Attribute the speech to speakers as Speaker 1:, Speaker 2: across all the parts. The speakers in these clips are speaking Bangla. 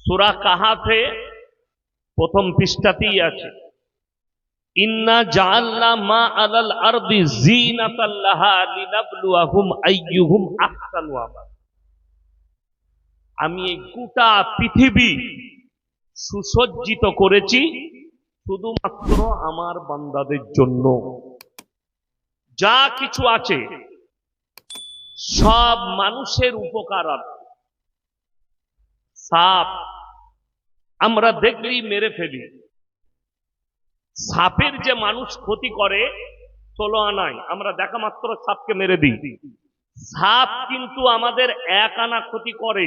Speaker 1: সূরা কাহাফে প্রথম পৃষ্ঠাতেই আছে, ইন্না জাআলনা মা আলাল আরদি যিনাতাল লাহা লিনাবলুয়াহুম আইয়ুহুম আহসানু আমালা। আমি এই গোটা পৃথিবী সুসজ্জিত করেছি শুধুমাত্র আমার বান্দাদের জন্য। যা কিছু আছে সব মানুষের উপকারার্থে। সাপ আমরা দেখলেই মেরে ফেলি। সাপের যে মানুষ ক্ষতি করে 16 আনায়, আমরা দেখা মাত্র সাপকে মেরে দিই। সাপ কিন্তু আমাদের 1 আনা ক্ষতি করে।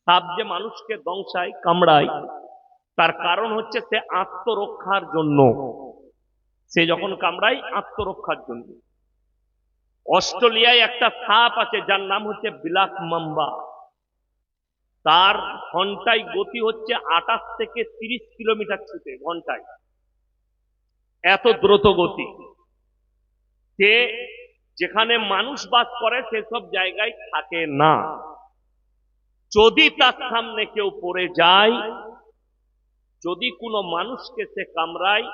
Speaker 1: সাপ যে মানুষকে দংশায়, কামড়ায়, তার কারণ হচ্ছে সে আত্মরক্ষার জন্য। সে যখন কামড়ায় আত্মরক্ষার জন্য। অস্ট্রেলিয়ায় একটা সাপ আছে যার নাম হচ্ছে ব্ল্যাক মাম্বা। তার ঘন্টায় গতি হচ্ছে 28 থেকে 30 কিলোমিটার ছুটে ঘন্টায়, এত দ্রুত গতি। সে যেখানে মানুষ বাস করে সেসব জায়গায় থাকে না। যদি তার সামনে কেউ পড়ে যায়, যদি কোনো মানুষকে সে কামড়ায়,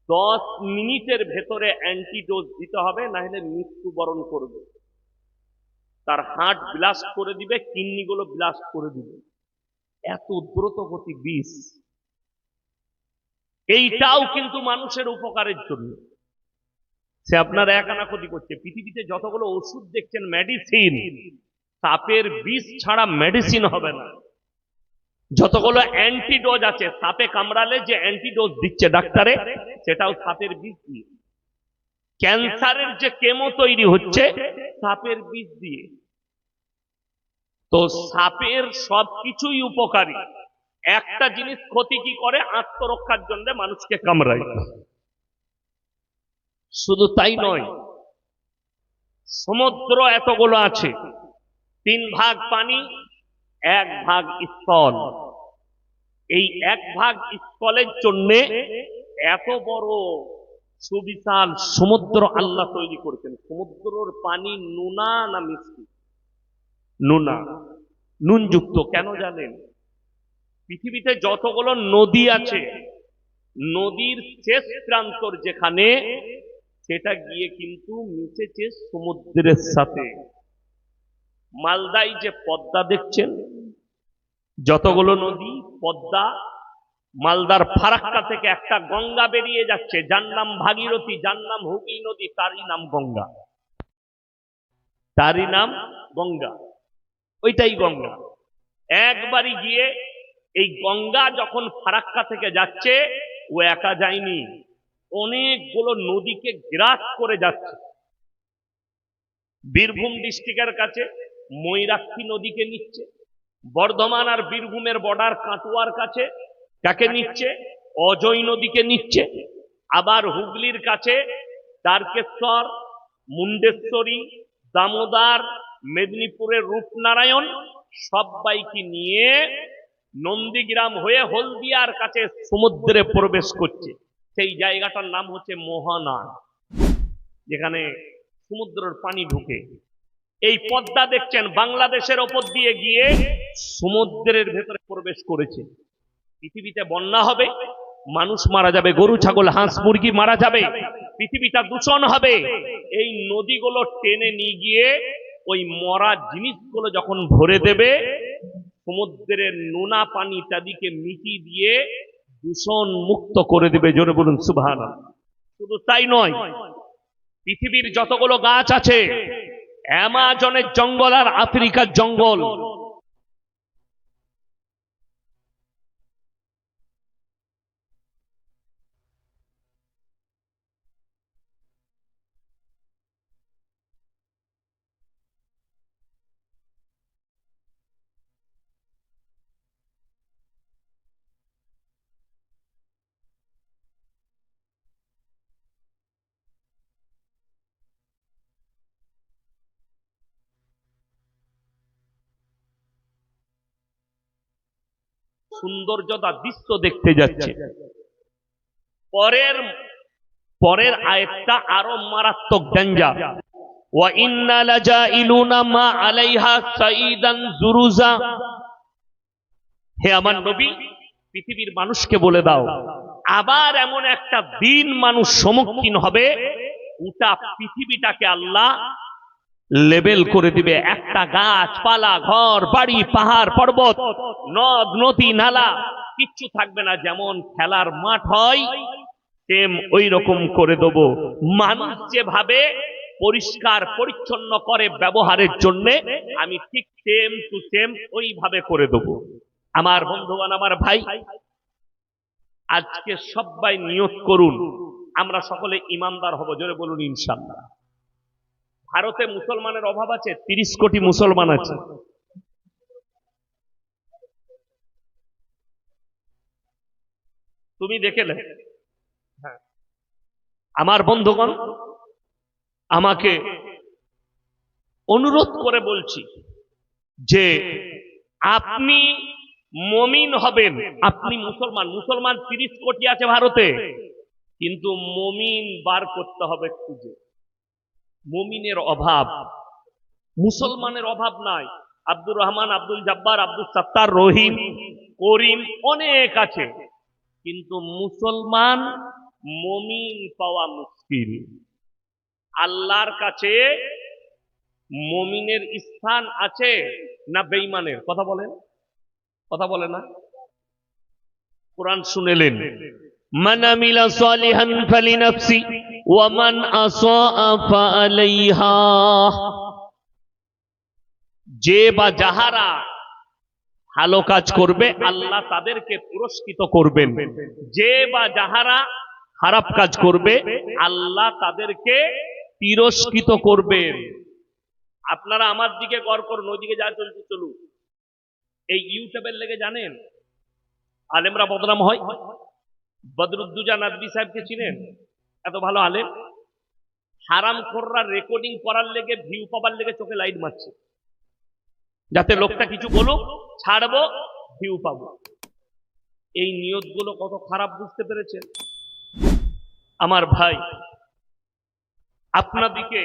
Speaker 1: 10 মিনিটের ভেতরে অ্যান্টিডোজ দিতে হবে, না হলে মৃত্যুবরণ করবে। তার হার্ট ব্লাস্ট করে দিবে, কিডনিগুলো ব্লাস্ট করে দিবে, এত দ্রুত গতি বিষ। এইটাও কিন্তু মানুষের উপকারের জন্য। সে আপনার 1 আনা ক্ষতি করছে। পৃথিবীতে যতগুলো ওষুধ দেখছেন, মেডিসিন, সাপের বিষ ছাড়া মেডিসিন হবে না। যতগুলো অ্যান্টিডোজ আছে, সাপে কামড়ালে যে অ্যান্টিডোজ দিচ্ছে ডাক্তারে, সেটাও সাপের বিষ দিয়ে। ক্যান্সারের যে কেমো তৈরি হচ্ছে সাপের বিষ দিয়ে। তো সাপের সবকিছুই উপকারী। একটা জিনিস ক্ষতি কি করে? আত্মরক্ষার জন্য মানুষকে কামড়ায়। শুধু তাই নয়, সমুদ্র এতগুলো আছে, 3 ভাগ পানি, 1 ভাগ স্থল। এই 1 ভাগ স্থলের জন্য এত বড় সুবিশাল সমুদ্র আল্লাহ তৈরি করেছেন। সমুদ্রের পানি নুনা না মিষ্টি? নুনা, নুনযুক্ত। কেন জানেন? পৃথিবীতে যতগুলো নদী আছে, নদীর শেষ প্রান্তর যেখানে, সেটা গিয়ে কিন্তু মিশেছে সমুদ্রের সাথে। মালদায় যে পদ্মা দেখছেন, যতগুলো নদী, পদ্মা, মালদার ফারাক্কা থেকে একটা গঙ্গা বেরিয়ে যাচ্ছে, যার নাম ভাগীরথী, যার নাম হুগলি নদী, তারই নাম গঙ্গা। তারই নাম গঙ্গা, ওইটাই গঙ্গা। একবারই গিয়ে এই গঙ্গা যখন ফারাক্কা থেকে যাচ্ছে, ও একা যায়নি, অনেকগুলো নদীকে গ্রাস করে যাচ্ছে। বীরভূম ডিস্ট্রিক্টের কাছে ময়ূরাক্ষী নদীকে নিচ্ছে, বর্ধমান আর বীরভূমের বর্ডার কাটুয়ার কাছে কাকে নিচ্ছে? অজয় নদীকে নিচ্ছে। আবার হুগলির কাছে দ্বারকেশ্বর, মুন্ডেশ্বরী, দামোদর, মেদিনীপুরের রূপনারায়ণ সবাইকে নিয়ে নন্দীগ্রাম হয়ে হলদিয়ার কাছে সমুদ্রে প্রবেশ করছে। সেই জায়গাটার নাম হচ্ছে মোহনা, যেখানে সমুদ্রের পানি ঢুকে। এই পদ্মা দেখছেন বাংলাদেশের ওপর দিয়ে গিয়ে সমুদ্রের ভেতরে প্রবেশ করেছে। পৃথিবীতে বন্যা হবে, মানুষ মারা যাবে, গরু ছাগল হাঁস মুরগি মারা যাবে, পৃথিবীটা দূষণ হবে। এই নদীগুলো টেনে নিয়ে গিয়ে ওই মরা জিনিসগুলো যখন ভরে দেবে, সমুদ্রের নোনা পানি তাদিকে মিটি দিয়ে দূষণ মুক্ত করে দেবে। জোরে বলুন সুবহানাল্লাহ। শুধু তাই নয়, পৃথিবীর যতগুলো গাছ আছে, অ্যামাজনের জঙ্গল আর আফ্রিকার জঙ্গল, সৌন্দর্যতা দৃশ্য দেখতে যাচ্ছে। পরের আয়াতটা আরো মারাত্মক ডেঞ্জা। ওয়া ইন্না লাজাইলুনা মা আলাইহা সাইদান জুরুজা। হে আমার নবী, পৃথিবীর মানুষকে বলে দাও, আবার এমন একটা দিন মানুষ সম্মুখীন হবে, গোটা পৃথিবীটাকে আল্লাহ লেবেল করে দিবে। একটা গাছপালা, ঘর বাড়ি, পাহাড় পর্বত, নদ নদী, নালা কিচ্ছু থাকবে না। যেমন খেলার মাঠ হয় সেম ওই রকম করে দেব। মানুষ যেভাবে পরিষ্কার পরিচ্ছন্ন করে ব্যবহারের জন্য, আমি ঠিক সেম টু সেম ওইভাবে করে দেব। আমার বন্ধুগণ, আমার ভাই, আজকে সবাই নিয়ত করুন আমরা সকলে ইমানদার হব। জোরে বলুন ইনশাআল্লাহ। ভারতে মুসলমানের অভাব আছে, 30 কোটি মুসলমান আছে। তুমি দেখে নে। আমার বন্ধুগণ, আমাকে অনুরোধ করে বলছি যে আপনি মমিন হবেন। আপনি মুসলমান, মুসলমান 30 কোটি আছে ভারতে, কিন্তু মমিন বার করতে হবে খুঁজে। মমিনের অভাব, মুসলমানের অভাব নাই। আব্দুর রহমান, আব্দুল জব্বার, আব্দুল সত্তার, রহিম, করিম অনেক আছে, কিন্তু মুসলমান মমিন পাওয়া মুশকিল। আল্লাহর কাছে মমিনের স্থান আছে না বেঈমানের? কথা বলেন, কথা বলে না? কোরআন শুনেলেন, মান আমিলা সালিহান ফালিনাফসি ওয়া মান আসাআ ফাআলাইহা। যে বা যাহারা ভালো কাজ করবে আল্লাহ তাদেরকে পুরস্কৃত করবেন, যে বা যাহারা খারাপ কাজ করবে আল্লাহ তাদেরকে তিরস্কৃত করবেন। আপনারা আমার দিকে গড় করুন, ওইদিকে যা চলছে চলুক। এই ইউটিউবের লেগে জানেন আলেমরা বদনাম হয়। বদরুদ্দুজা নাদবি সাহেবকে চিনেন? এত ভালো আলেম। হারামখোররা রেকর্ডিং করার লেগে, ভিউ পাবার লেগে চোখে লাইট মারছে, যাতে লোকটা কিছু বলুক, ছাড়বো, ভিউ পাবো। এই নিয়তগুলো কত খারাপ বুঝতে পেরেছেন? আমার ভাই, আপনাদিকে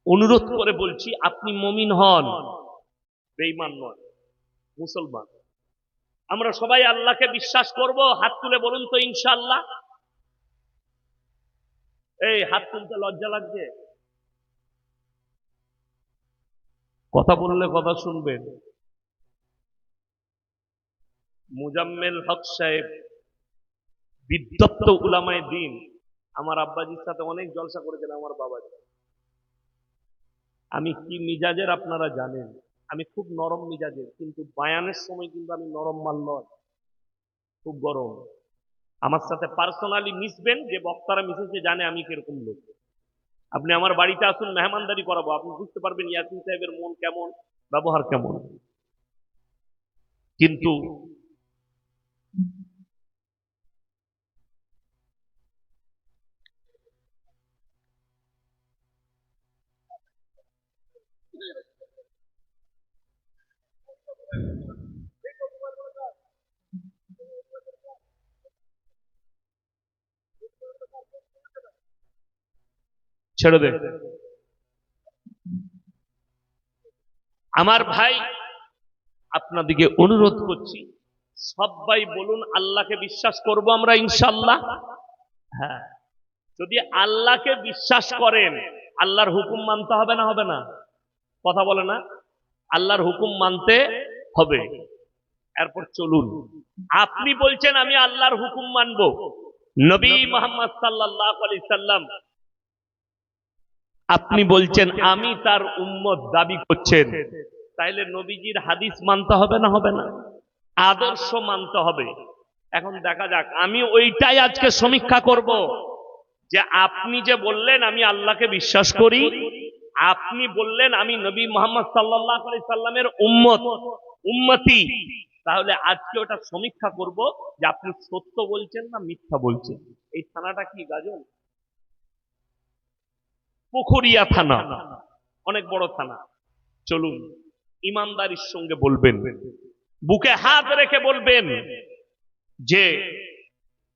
Speaker 1: অনুরোধ করে বলছি, আপনি মুমিন হন, বেঈমান নয়, মুসলমান। আমরা সবাই আল্লাহকে বিশ্বাস করব। হাত তুলে বলুন তো ইনশাআল্লাহ। এই হাত তুলতে লজ্জা লাগছে? কথা বললে কথা শুনবেন। মুজাম্মেল হক সাহেব, বিদ্যপ্ত উলামায়ে দ্বীন, আমার আব্বাজির সাথে অনেক জলসা করেছেন আমার বাবাজি। আমি কি মিজাজের আপনারা জানেন। আমি খুব নরম মিজাজের, কিন্তু বায়ানের সময় কিন্তু আমি নরম মাল নয়, খুব গরম। আমার সাথে পার্সোনালি মিশবেন, যে বক্তারা মিশেছে জানে আমি কিরকম লোক। আপনি আমার বাড়িতে আসুন, মেহমানদারি করাবো, আপনি বুঝতে পারবেন ইয়াসিন সাহেবের মন কেমন, ব্যবহার কেমন। কিন্তু ছেড়ে দে। আমার ভাই, আপনাদিকে অনুরোধ করছি, সবাই বলুন আল্লাহকে বিশ্বাস করব আমরা ইনশাআল্লাহ। হ্যাঁ, যদি আল্লাহকে বিশ্বাস করেন, আল্লাহর হুকুম মানতে হবে না? হবে না? কথা বলে না? আল্লাহর হুকুম মানতে হবে। এরপর চলুন। আপনি বলছেন আমি আল্লাহর হুকুম মানব, নবী মুহাম্মদ সাল্লাল্লাহু আলাইহি সাল্লাম আপনি বলছেন আমি তার উম্মত দাবি করছেন, তাইলে নবীজির হাদিস মানতে হবে না? হবে না? আদর্শ মানতে হবে। এখন দেখা যাক, আমি ওইটাই আজকে সমীক্ষা করব, যে আপনি যে বললেন আমি আল্লাহকে বিশ্বাস করি, আপনি বললেন আমি নবী মুহাম্মদ সাল্লাল্লাহু আলাইহি সাল্লামের উম্মতি, তাহলে আজকে ওটা সমীক্ষা করব যে আপনি সত্য বলছেন না মিথ্যা বলছেন। এই থানাটা কি গাজল? পুখুরিয়া থানা, অনেক বড় থানা। চলুন, ইমানদারির সঙ্গে বলবেন, বুকে হাত রেখে বলবেন যে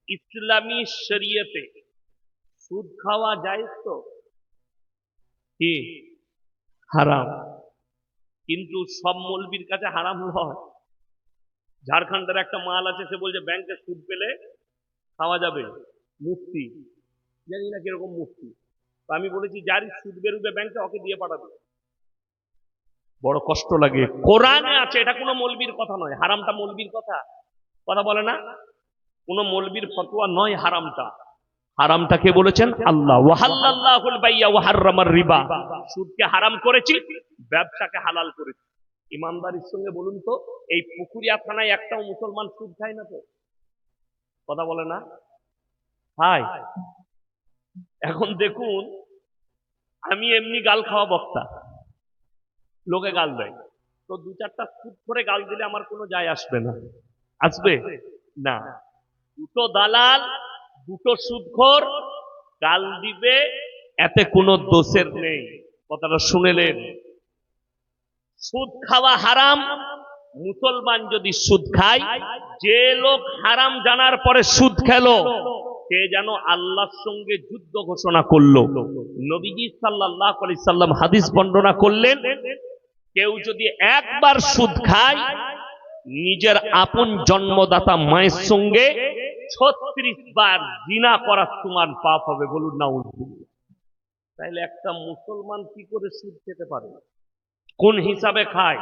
Speaker 1: ইসলামী শরীয়তে সুদ খাওয়া জায়েজ তো? কি? হারাম। কিন্তু সব মৌলবীর কাছে হারাম নয়। ঝাড়খণ্ডের একটা মাল আছে, সে বলছে ব্যাংকে সুদ পেলে খাওয়া যাবে, মুফতি, জানি না কিরকম মুফতি। তো আমি বলেছি যার সুদ বেরুবে ব্যাংকে ওকে দিয়ে পাঠাবে। বড় কষ্ট লাগে, কোরআনে আছে, এটা কোনো মৌলবীর কথা নয়। হারামটা মৌলবীর কথা, কথা বলে না, কোনো মৌলবীর ফতোয়া নয় হারামটা। হারামটা কে বলেছেন? আল্লাহ। ওয়াহাল্লাল্লাহুল বাইয়া ওয়া হাররামার রিবা, সুদকে হারাম করেছি, ব্যবসাকে হালাল করেছি। ইমানদারির সঙ্গে বলুন তো, এই পুকুরিয়া থানায় একটাও মুসলমান সুদ খায় না তো? কথা বলে না? হাই, এখন দেখুন, আমি এমনি গাল খাওয়া বক্তা, লোকে গাল দেয়, তো দু চারটা সুদ করে গাল দিলে আমার কোনো যায় আসবে না, আসবে না। দুটো দালাল, দুটো সুদখোর গাল দিবে, এতে কোনো দোষের নেই। কথাটা শুনেলেন? সুদ খাওয়া হারাম, মুসলমান যদি সুদ খায়, যে লোক হারাম জানার পরে সুদ খেলো, সে যেন আল্লাহর সঙ্গে যুদ্ধ ঘোষণা করলো। নবীজি সাল্লাল্লাহু আলাইহি সাল্লাম হাদিস বর্ণনা করলেন, কেউ যদি একবার সুদ খায়, নিজের আপন জন্মদাতা মায়ের সঙ্গে 36 বার জিনা করার সমান পাপ হবে। বলুন নাউযুবিল্লাহ। তাইলে একটা মুসলমান কি করে সুদ খেতে পারে? কোন হিসাবে খায়,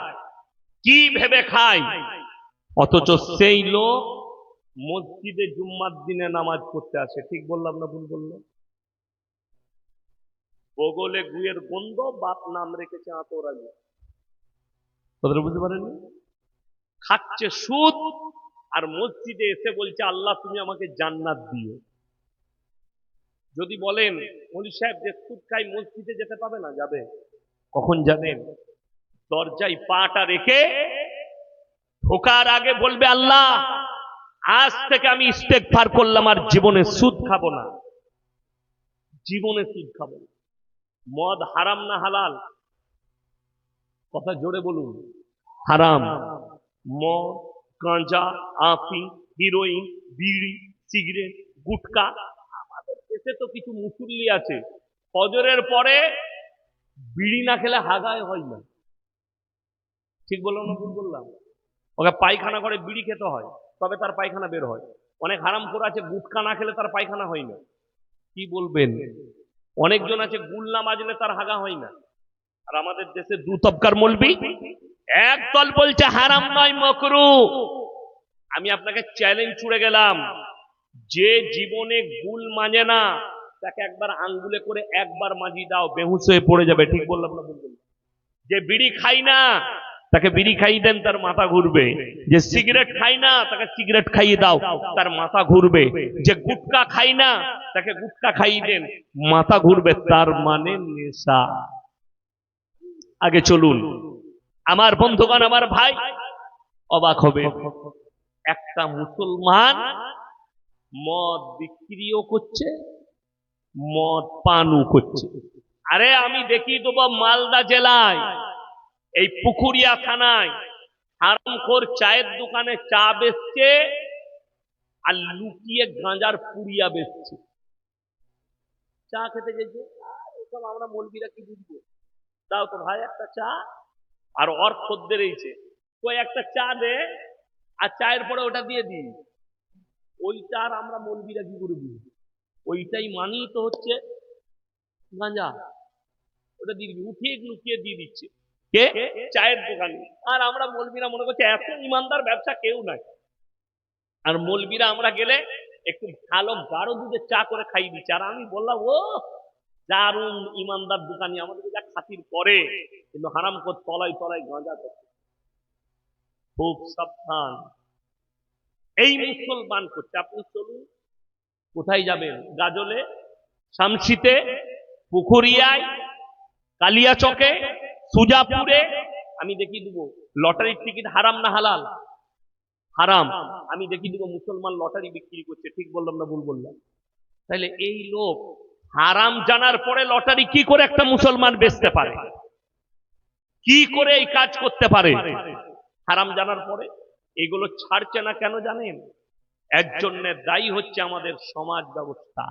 Speaker 1: কি ভেবে খায়? অথচ সেই লোক মসজিদে জুম্মার দিনে নামাজ পড়তে আসে। ঠিক বললাম না ভুল বললাম? বগলে গুয়ের গন্ধ, বাপ নাম রেখেছে আতরালি। কথাটা বুঝতে পারেননি? খাচ্ছে সুদ, আর মসজিদে এসে বলছে আল্লাহ তুমি আমাকে জান্নাত দিও। যদি বলেন মৌলভী সাহেব যে সুদ খাই মসজিদে যেতে পাবে না, যাবে। কখন জানেন? দরজায় পাটা রেখে ঢোকার আগে বলবে আল্লাহ আজ থেকে আমি ইস্তেগফার করলাম, আর জীবনে সুদ খাবো না, জীবনে সুদ খাবো না। মদ হারাম না হালাল? কথা জোরে বলুন। হারাম। মদ, গাঁজা, আফিং, হিরোইন, বিড়ি, সিগারেট, গুটকা। আমাদের দেশে তো কিছু মুসল্লি আছে, ফজরের পরে বিড়ি না খেলে হাগায় হয় না। ঠিক বললাম না ভুল বললাম? ওকে পায়খানা করে বিড়ি খেতে হয়, তবে তার পায়খানা বের হয়। অনেক হারামখোর আছে গুটকা না খেলে তার পায়খানা হয় না। কি বলবেন? অনেকজন আছে গুল না মাজলে তার হাগা হয় না। আর আমাদের দেশে দু তবকার মৌলবি, এক দল বলছে হারাম নয় মাকরুহ। আমি আপনাকে চ্যালেঞ্জ ছুড়ে গেলাম, যে জীবনে গুল মানে না তাকে একবার আঙ্গুলে করে একবার মাজি দাও, বেহুশ হয়ে পড়ে যাবে। ঠিক বললাম না ভুল বললাম? যে বিড়ি খাই না তাকে বিড়ি খাইয়ে দেন, তার মাথা ঘুরবে। যে সিগারেট খাই না তাকে সিগারেট খাইয়ে দাও, তার মাথা ঘুরবে। যে গুটকা খাই না তাকে গুটকা খাইয়ে দেন, মাথা ঘুরবে। তার মানে নেশা। আগে চলুন আমার বন্ধুগণ, আমার ভাই, অবাক হবে, একটা মুসলমান মদ বিক্রিও করছে, মদ পানও করছে। আরে আমি দেখিয়ে দেবো মালদা জেলায় এই পুকুরিয়া থানায় হারামখোর চায়ের দোকানে চা বেচছে, আর লুকিয়ে গাঁজার পুড়িয়া বেচছে। চা খেতে গেছে, আর এসব আমরা মৌলবীরা কি বুঝবো, দাও তো ভাই একটা চা। আর ওর খদ্দের এইছে, কই একটা চা দে, আর চায়ের পরে ওটা দিয়ে দিন। ওইটা আর আমরা মৌলবীরা কি করে বুঝবো? ওইটাই মানি তো হচ্ছে গাঁজা, ওটা দিয়ে দিবি, উঠিয়ে লুকিয়ে দিয়ে দিচ্ছে কে? চায়ের দোকানে। আর আমরা মৌলবীরা মনে করছে এত ইমানদার ব্যবসা কেউ নাই। আর মৌলবীরা আমরা গেলে একটু ভালো গাঢ় দুধের চা করে খাইয়ে দিচ্ছে। আর আমি বললাম ও দারুণ ইমানদার দোকানি, আমাদেরকে যা খাতির করে, কিন্তু হারামখোর তলায় তলায় গাঁজা করছে। খুব সাবধান, এই মুসলমান করছে। আপনি চলুন, কোথায় যাবেন? গাজলে, শামসিতে, পুকুরিয়ায়, কালিয়াচকে, সুজাপুরে। আমি দেখিয়ে দেবো লটারির টিকিট হারাম না হালাল? হারাম। আমি দেখিয়ে দেবো মুসলমান লটারি বিক্রি করছে। ঠিক বললাম না ভুল বললাম? তাহলে এই লোক হারাম জানার পরে লটারি কি করে একটা মুসলমান বেচতে পারে? কি করে এই কাজ করতে পারে হারাম জানার পরে? এগুলো ছাড়ছে না কেন জানেন? একজনের দায়ী হচ্ছে আমাদের সমাজ ব্যবস্থা।